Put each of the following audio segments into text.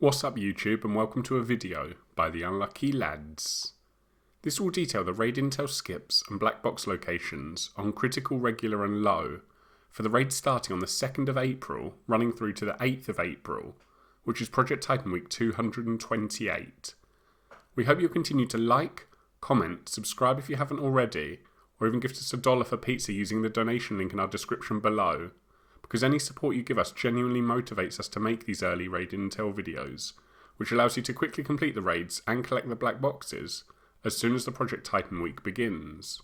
What's up YouTube, and welcome to a video by the Unlucky Lads. This will detail the raid intel skips and black box locations on critical, regular and low for the raid starting on the 2nd of April running through to the 8th of April, which is Project Titan Week 228. We hope you'll continue to like, comment, subscribe if you haven't already, or even gift us $1 for pizza using the donation link in our description below, because any support you give us genuinely motivates us to make these early raid intel videos, which allows you to quickly complete the raids and collect the black boxes as soon as the Project Titan week begins.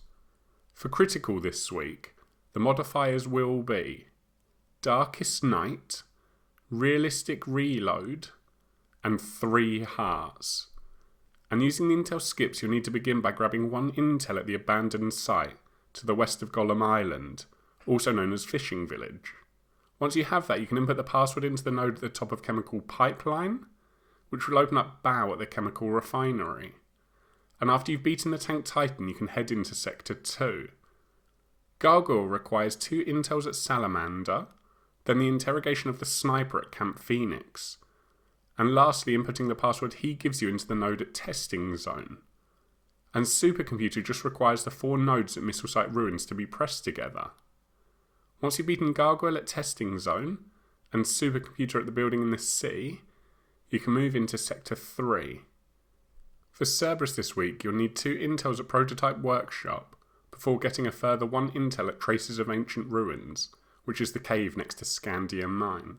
For critical this week, the modifiers will be Darkest Night, Realistic Reload, and 3 hearts. And using the intel skips, you'll need to begin by grabbing 1 intel at the abandoned site to the west of Golem Island, also known as Fishing Village. Once you have that, you can input the password into the node at the top of Chemical Pipeline, which will open up Baal at the chemical refinery. And after you've beaten the Tank Titan, you can head into Sector 2. Gargoyle requires 2 intels at Salamander, then the interrogation of the sniper at Camp Phoenix, and lastly inputting the password he gives you into the node at Testing Zone. And Supercomputer just requires the 4 nodes at Missile Site Ruins to be pressed together. Once you've beaten Gargoyle at Testing Zone and Supercomputer at the building in the sea, you can move into Sector 3. For Cerberus this week, you'll need 2 intels at Prototype Workshop before getting a further 1 intel at Traces of Ancient Ruins, which is the cave next to Scandium Mine.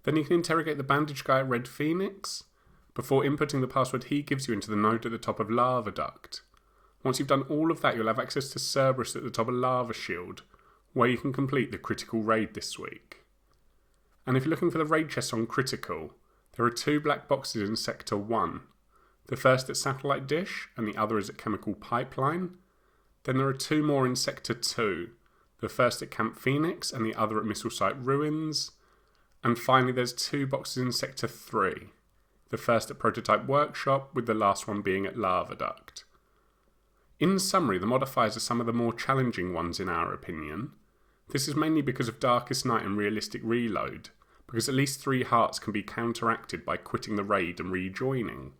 Then you can interrogate the bandaged guy at Red Phoenix before inputting the password he gives you into the node at the top of Lava Duct. Once you've done all of that, you'll have access to Cerberus at the top of Lava Shield, where you can complete the critical raid this week. And if you're looking for the raid chests on critical, there are 2 black boxes in Sector 1. The first at Satellite Dish and the other is at Chemical Pipeline. Then there are 2 more in Sector 2, the first at Camp Phoenix and the other at Missile Site Ruins. And finally there's 2 boxes in Sector 3, the first at Prototype Workshop with the last one being at Lava Duct. In summary, the modifiers are some of the more challenging ones in our opinion. This is mainly because of Darkest Night and Realistic Reload, because at least 3 hearts can be counteracted by quitting the raid and rejoining.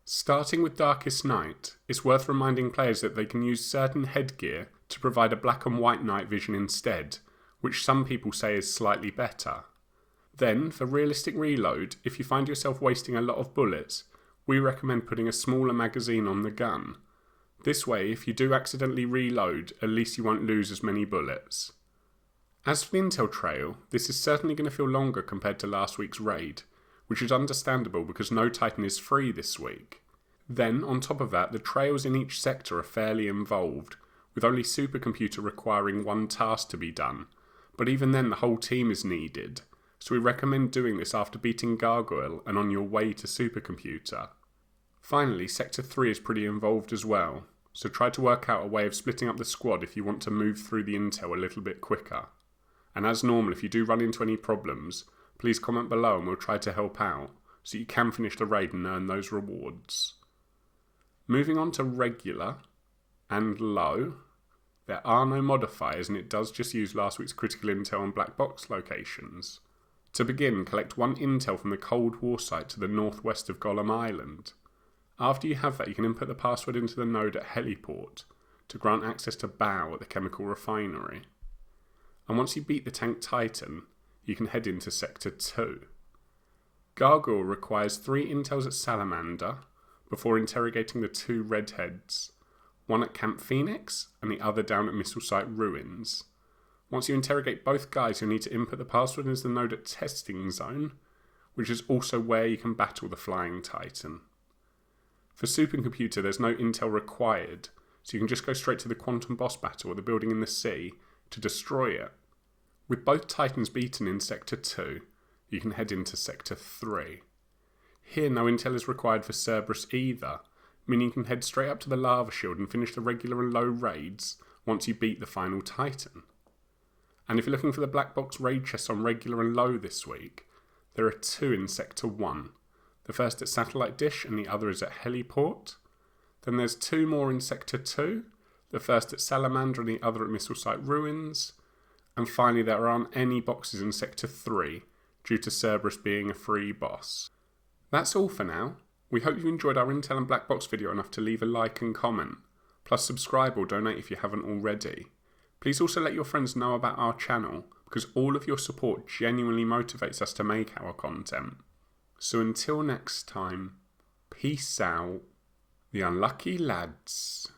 Starting with Darkest Night, it's worth reminding players that they can use certain headgear to provide a black and white night vision instead, which some people say is slightly better. Then, for Realistic Reload, if you find yourself wasting a lot of bullets, we recommend putting a smaller magazine on the gun. This way, if you do accidentally reload, at least you won't lose as many bullets. As for the intel trail, this is certainly going to feel longer compared to last week's raid, which is understandable because no Titan is free this week. Then, on top of that, the trails in each sector are fairly involved, with only Supercomputer requiring 1 task to be done, but even then the whole team is needed, so we recommend doing this after beating Gargoyle and on your way to Supercomputer. Finally, Sector 3 is pretty involved as well, so try to work out a way of splitting up the squad if you want to move through the intel a little bit quicker. And as normal, if you do run into any problems, please comment below and we'll try to help out, so you can finish the raid and earn those rewards. Moving on to regular and low, there are no modifiers and it does just use last week's critical intel and black box locations. To begin, collect 1 intel from the Cold War site to the northwest of Golem Island. After you have that, you can input the password into the node at Heliport to grant access to Baal at the chemical refinery. And once you beat the Tank Titan, you can head into Sector 2. Gargoyle requires 3 intels at Salamander before interrogating the 2 redheads, 1 at Camp Phoenix and the other down at Missile Site Ruins. Once you interrogate both guys, you'll need to input the password into the node at Testing Zone, which is also where you can battle the Flying Titan. For Supercomputer, there's no intel required, so you can just go straight to the Quantum Boss battle at the building in the sea to destroy it. With both Titans beaten in Sector 2, you can head into Sector 3. Here no intel is required for Cerberus either, meaning you can head straight up to the Lava Shield and finish the regular and low raids once you beat the final Titan. And if you're looking for the black box raid chests on regular and low this week, there are 2 in Sector 1. The first at Satellite Dish and the other is at Heliport. Then there's 2 more in Sector 2, the first at Salamander and the other at Missile Site Ruins. And finally there aren't any boxes in Sector 3 due to Cerberus being a free boss. That's all for now. We hope you enjoyed our Intel and Black Box video enough to leave a like and comment. Plus subscribe or donate if you haven't already. Please also let your friends know about our channel, because all of your support genuinely motivates us to make our content. So until next time, peace out, the unlucky lads.